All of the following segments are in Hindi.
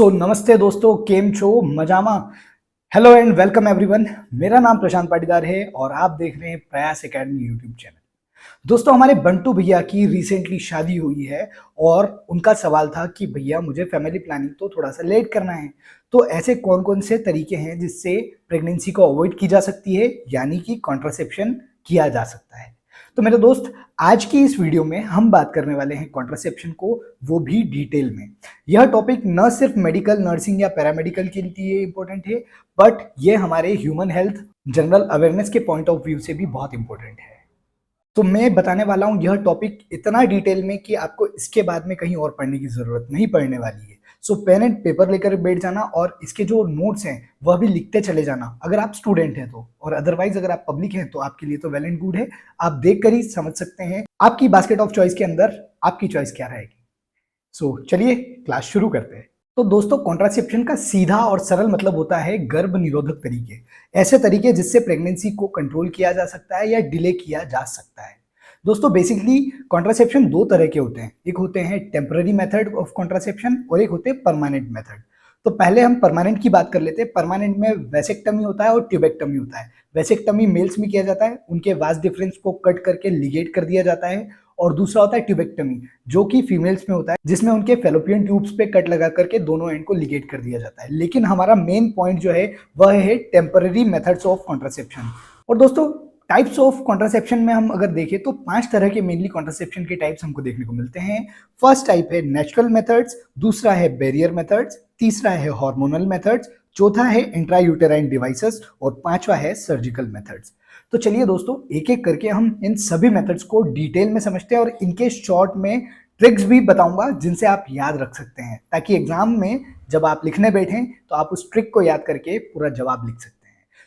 नमस्ते दोस्तों, केम छो मजामा। Hello and welcome everyone. मेरा नाम प्रशांत पाटीदार है और आप देख रहे हैं प्रयास एकेडमी यूट्यूब चैनल। दोस्तों, हमारे बंटू भैया की रिसेंटली शादी हुई है और उनका सवाल था कि भैया मुझे फैमिली प्लानिंग तो थोड़ा सा लेट करना है, तो ऐसे कौन कौन से तरीके हैं जिससे प्रेगनेंसी को अवॉइड की जा सकती है, यानी कि कॉन्ट्रासेप्शन किया जा सकता है। तो मेरे दोस्त, आज की इस वीडियो में हम बात करने वाले हैं कॉन्ट्रासेप्शन को, वो भी डिटेल में। यह टॉपिक न सिर्फ मेडिकल, नर्सिंग या पैरामेडिकल के लिए इंपॉर्टेंट है, बट ये हमारे ह्यूमन हेल्थ, जनरल अवेयरनेस के पॉइंट ऑफ व्यू से भी बहुत इंपॉर्टेंट है। तो मैं बताने वाला हूं यह टॉपिक इतना डिटेल में कि आपको इसके बाद में कहीं और पढ़ने की जरूरत नहीं पड़ने वाली है। सो पेन एंड पेपर लेकर बैठ जाना और इसके जो नोट्स हैं वह भी लिखते चले जाना, अगर आप स्टूडेंट हैं तो। और अदरवाइज अगर आप पब्लिक हैं तो आपके लिए तो वेल एंड गुड है, आप देख कर ही समझ सकते हैं आपकी बास्केट ऑफ चॉइस के अंदर आपकी चॉइस क्या रहेगी। सो चलिए क्लास शुरू करते हैं। तो दोस्तों, कॉन्ट्रासेप्शन का सीधा और सरल मतलब होता है गर्भ निरोधक तरीके, ऐसे तरीके जिससे प्रेगनेंसी को कंट्रोल किया जा सकता है या डिले किया जा सकता है। दोस्तों, बेसिकली कॉन्ट्रासेप्शन दो तरह के होते हैं, एक होते हैं टेम्पररी मेथड ऑफ कॉन्ट्रासेप्शन और एक होते हैं परमानेंट मेथड। तो पहले हम परमानेंट की बात कर लेते हैं। परमानेंट में वैसेक्टमी होता है और ट्यूबेक्टमी होता है। वैसेक्टमी मेल्स में किया जाता है, उनके वास डिफरेंस को कट करके लिगेट कर दिया जाता है। और दूसरा होता है ट्यूबेक्टमी, जो कि फीमेल्स में होता है, जिसमें उनके फेलोपियन ट्यूब्स पे कट लगा करके दोनों एंड को लिगेट कर दिया जाता है। लेकिन हमारा मेन पॉइंट जो है वह है टेम्पररी मेथड्स ऑफ कॉन्ट्रासेप्शन। और दोस्तों, टाइप्स ऑफ कॉन्ट्रासेप्शन में हम अगर देखें तो 5 तरह के मेनली कॉन्ट्रासेप्शन के टाइप्स हमको देखने को मिलते हैं। फर्स्ट टाइप है नेचुरल मेथड्स, दूसरा है बैरियर मेथड्स, तीसरा है हार्मोनल मेथड्स, चौथा है इंट्रायूटेराइन डिवाइसेस और पांचवा है सर्जिकल मेथड्स। तो चलिए दोस्तों, एक एक करके हम इन सभी मेथड्स को डिटेल में समझते हैं और इनके शॉर्ट में ट्रिक्स भी बताऊंगा जिनसे आप याद रख सकते हैं, ताकि एग्जाम में जब आप लिखने बैठें तो आप उस ट्रिक को याद करके पूरा जवाब लिख सकते हैं।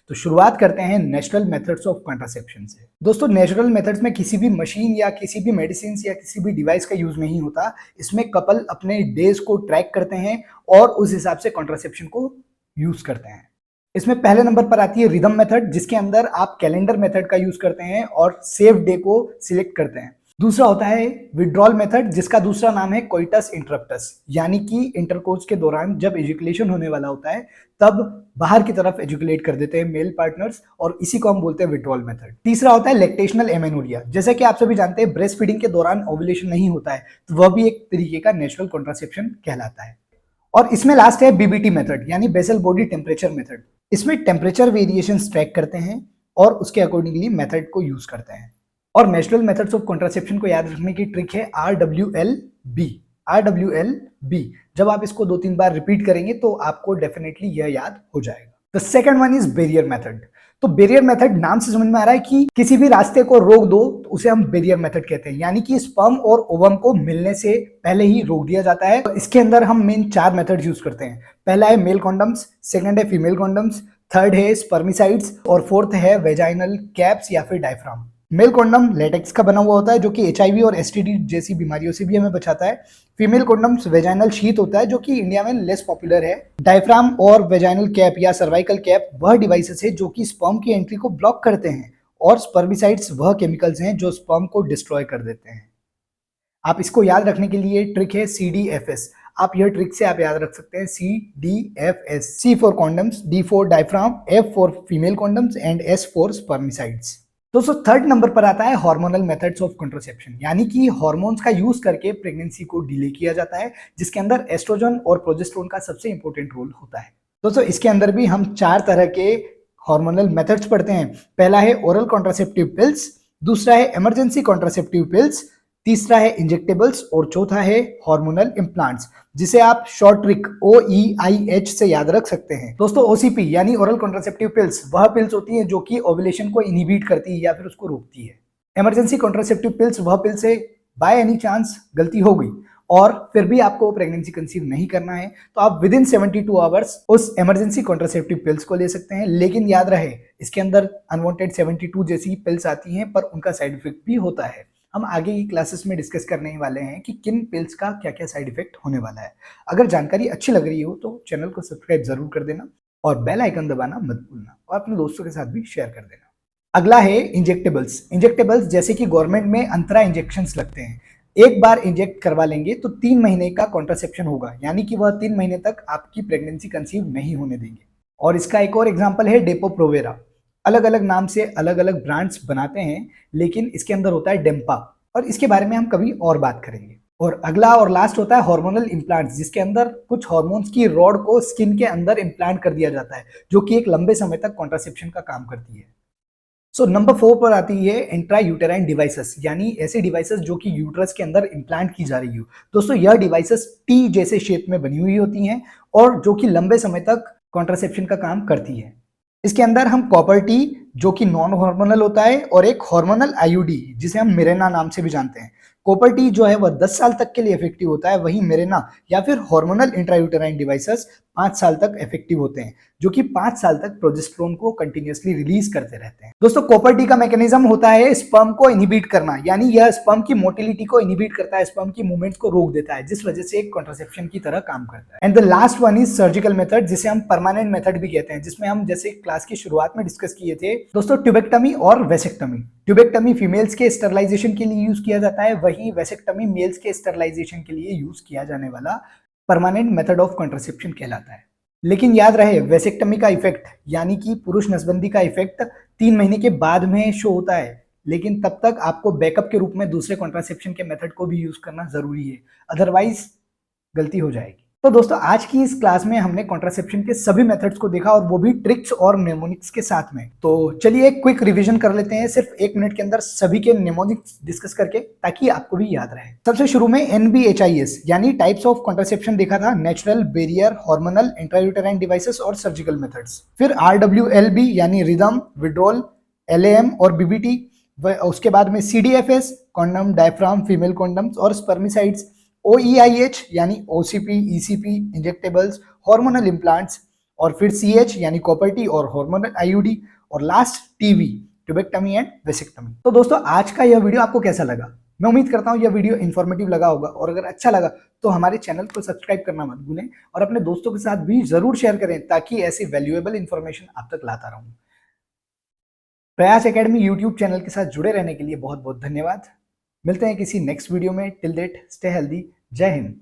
तो शुरुआत करते हैं नेचुरल मेथड्स ऑफ कॉन्ट्रासेप्शन से। दोस्तों, नेचुरल मेथड्स में किसी भी मशीन या किसी भी मेडिसिन या किसी भी डिवाइस का यूज नहीं होता। इसमें कपल अपने डेज को ट्रैक करते हैं और उस हिसाब से कॉन्ट्रासेप्शन को यूज करते हैं। इसमें पहले नंबर पर आती है रिदम मेथड, जिसके अंदर आप कैलेंडर मेथड का यूज करते हैं और सेव डे को सिलेक्ट करते हैं। दूसरा होता है विड्रॉल मेथड, जिसका दूसरा नाम है कोइटस इंटरप्टस, यानी कि इंटरकोर्स के दौरान जब एजुकेशन होने वाला होता है तब बाहर की तरफ एजुकेट कर देते हैं मेल पार्टनर्स, और इसी को हम बोलते हैं विड्रॉल मेथड। तीसरा होता है लैक्टेशनल एमेनोरिया। जैसा कि आप सभी जानते हैं, ब्रेस्ट फीडिंग के दौरान ओव्यूलेशन नहीं होता है, तो वह भी एक तरीके का नेचुरल कॉन्ट्रासेप्शन कहलाता है। और इसमें लास्ट है बीबीटी मेथड, यानी बेसल बॉडी टेम्परेचर मेथड। इसमें टेम्परेचर वेरिएशंस ट्रैक करते हैं और उसके अकॉर्डिंगली मेथड को यूज करते हैं। और नेचुरल मेथड्स ऑफ कॉन्ट्रासेप्शन को याद रखने की ट्रिक है RWLB। RWLB जब आप इसको 2-3 बार रिपीट करेंगे तो आपको डेफिनेटली यह याद हो जाएगा। The second one is barrier method. तो बैरियर मेथड नाम से समझ में आ रहा है कि किसी भी रास्ते को रोक दो तो उसे हम बैरियर मेथड कहते हैं, यानी कि स्पर्म और ओवम को मिलने से पहले ही रोक दिया जाता है। तो इसके अंदर हम मेन 4 मेथड यूज करते हैं। पहला है मेल कॉन्डम्स, सेकंड है फीमेल कॉन्डम्स, थर्ड है स्पर्मिसाइड्स और फोर्थ है वेजाइनल कैप्स या फिर डायफ्राम। मेल कॉन्डम लेटेक्स का बना हुआ होता है, जो कि HIV और STD जैसी बीमारियों से भी हमें बचाता है। फीमेल कॉन्डम्स वेजाइनल शीथ होता है, जो कि इंडिया में लेस पॉपुलर है। डायफ्राम और वेजाइनल कैप या सर्वाइकल कैप वह डिवाइसेस है जो कि स्पर्म की एंट्री को ब्लॉक करते हैं, और स्पर्मिसाइड्स वह केमिकल्स हैं जो स्पर्म को डिस्ट्रॉय कर देते हैं। आप इसको याद रखने के लिए ट्रिक है CDFS। आप यह ट्रिक से आप याद रख सकते हैं CDFS। C for condoms, D for diaphragm, F for female condoms and S for स्पर्मिसाइड्स। दोस्तों, थर्ड नंबर पर आता है हार्मोनल मेथड्स ऑफ कॉन्ट्रासेप्शन, यानी कि हार्मोन्स का यूज करके प्रेगनेंसी को डिले किया जाता है, जिसके अंदर एस्ट्रोजन और प्रोजेस्टेरोन का सबसे इंपॉर्टेंट रोल होता है। दोस्तों, इसके अंदर भी हम 4 तरह के हार्मोनल मेथड्स पढ़ते हैं। पहला है ओरल कॉन्ट्रासेप्टिव पिल्स, दूसरा है इमरजेंसी कॉन्ट्रासेप्टिव पिल्स, तीसरा है इंजेक्टेबल्स और चौथा है हार्मोनल इम्प्लांट्स, जिसे आप शॉर्ट ट्रिक OEIH से याद रख सकते हैं। दोस्तों, OCP यानी ओरल कॉन्ट्रासेप्टिव पिल्स वह पिल्स होती हैं जो कि ओव्यूलेशन को इनहिबिट करती है या फिर उसको रोकती है। इमरजेंसी कॉन्ट्रासेप्टिव पिल्स वह पिल्स है बाय एनी चांस गलती हो गई और फिर भी आपको प्रेगनेंसी कंसीव नहीं करना है, तो आप विद इन 72 आवर्स उस इमरजेंसी कॉन्ट्रासेप्टिव पिल्स को ले सकते हैं। लेकिन याद रहे, इसके अंदर अनवांटेड 72 जैसी पिल्स आती हैं, पर उनका साइड इफेक्ट भी होता है। हम आगे की क्लासेस में डिस्कस करने ही वाले हैं कि किन पिल्स का क्या क्या साइड इफेक्ट होने वाला है। अगर जानकारी अच्छी लग रही हो तो चैनल को सब्सक्राइब जरूर कर देना और बेल आइकन दबाना मत भूलना, और अपने दोस्तों के साथ भी शेयर कर देना। अगला है इंजेक्टेबल्स। इंजेक्टेबल्स जैसे कि गवर्नमेंट में अंतरा इंजेक्शंस लगते हैं, एक बार इंजेक्ट करवा लेंगे तो 3 महीने का कॉन्ट्रासेप्शन होगा, यानी कि वह 3 महीने तक आपकी प्रेगनेंसी कंसीव नहीं होने देंगे। और इसका एक और एग्जाम्पल है डेपो प्रोवेरा। अलग अलग नाम से अलग अलग ब्रांड्स बनाते हैं, लेकिन इसके अंदर होता है डेम्पा, और इसके बारे में हम कभी और बात करेंगे। और अगला और लास्ट होता है हार्मोनल इम्प्लांट्स, जिसके अंदर कुछ हार्मोन्स की रॉड को स्किन के अंदर इम्प्लांट कर दिया जाता है, जो कि एक लंबे समय तक कॉन्ट्रासेप्शन का काम करती है। सो नंबर 4 पर आती है इंट्रा यूटेराइन डिवाइसेस, यानी ऐसे डिवाइसेस जो कि यूट्रस के अंदर इम्प्लांट की जा रही हो। दोस्तों यह डिवाइसेस टी जैसे शेप में बनी हुई होती हैं और जो कि लंबे समय तक कॉन्ट्रासेप्शन का काम करती है। इसके अंदर हम कॉपर टी, जो कि नॉन हार्मोनल होता है, और एक हार्मोनल आईयूडी जिसे हम मिरेना नाम से भी जानते हैं। कॉपर टी जो है वह 10 साल तक के लिए इफेक्टिव होता है, वहीं मिरेना या फिर हार्मोनल इंट्रायूटेराइन डिवाइसेस 5 साल तक इफेक्टिव होते हैं, जो कि 5 साल तक प्रोजेस्टेरोन को कंटिन्यूअसली रिलीज करते रहते हैं। दोस्तों कॉपर टी का मैकेनिज्म होता है स्पर्म को इनहिबिट करना, यानी यह स्पर्म की मोटिलिटी को इनहिबिट करता है, स्पर्म की मूवमेंट को रोक देता है, जिस वजह से एक कॉन्ट्रासेप्शन की तरह काम करता है। And the last one is surgical method, जिसे हम परमानेंट मेथड भी कहते हैं, जिसमें हम जैसे क्लास की शुरुआत में डिस्कस किए थे दोस्तों ट्यूबेक्टमी और वेसेक्टमी। ट्यूबेक्टमी फीमेल्स के स्टरलाइजेशन के लिए यूज किया जाता है, वहीं वेसेक्टमी मेल्स के स्टरलाइजेशन के लिए यूज किया जाने वाला परमानेंट मेथड ऑफ कॉन्ट्रासेप्शन कहलाता है। लेकिन याद रहे वेसेक्टमी का इफेक्ट यानी कि पुरुष नसबंदी का इफेक्ट 3 महीने के बाद में शो होता है, लेकिन तब तक आपको बैकअप के रूप में दूसरे कॉन्ट्रासेप्शन के मेथड को भी यूज करना जरूरी है, अदरवाइज गलती हो जाएगी। तो दोस्तों आज की इस क्लास में हमने कॉन्ट्रासेप्शन के सभी मेथड्स को देखा, और वो भी ट्रिक्स और नेमोनिक्स के साथ में। तो चलिए एक क्विक रिवीजन कर लेते हैं, सिर्फ 1 मिनट के अंदर सभी के नेमोनिक्स डिस्कस करके, ताकि आपको भी याद रहे। सबसे शुरू में NBHIS यानी टाइप्स ऑफ कॉन्ट्रासेप्शन देखा था, natural, barrier, hormonal, intrauterine devices और सर्जिकल मेथड्स। फिर RWLB यानी रिदम, विड्रॉल, LAM और BBT। उसके बाद में CDFS, condom, diaphragm, female condoms और स्पर्मिसाइड्स। OEIH यानी OCP, ECP, injectables, hormonal implants. और फिर CH यानी कॉपर टी और हार्मोनल आईयूडी। और last TB, tubectomy and vasectomy. तो दोस्तों आज का यह वीडियो आपको कैसा लगा? मैं उम्मीद करता हूं यह वीडियो इन्फॉर्मेटिव लगा होगा, और अगर अच्छा लगा तो हमारे चैनल को सब्सक्राइब करना मत भूलें, और अपने दोस्तों के साथ भी जरूर शेयर करें, ताकि ऐसी वैल्यूएबल इंफॉर्मेशन आप तक लाता रहूं। प्रयास एकेडमी यूट्यूब चैनल के साथ जुड़े रहने के लिए बहुत बहुत धन्यवाद। मिलते हैं किसी नेक्स्ट वीडियो में। Till that stay healthy. जय हिंद।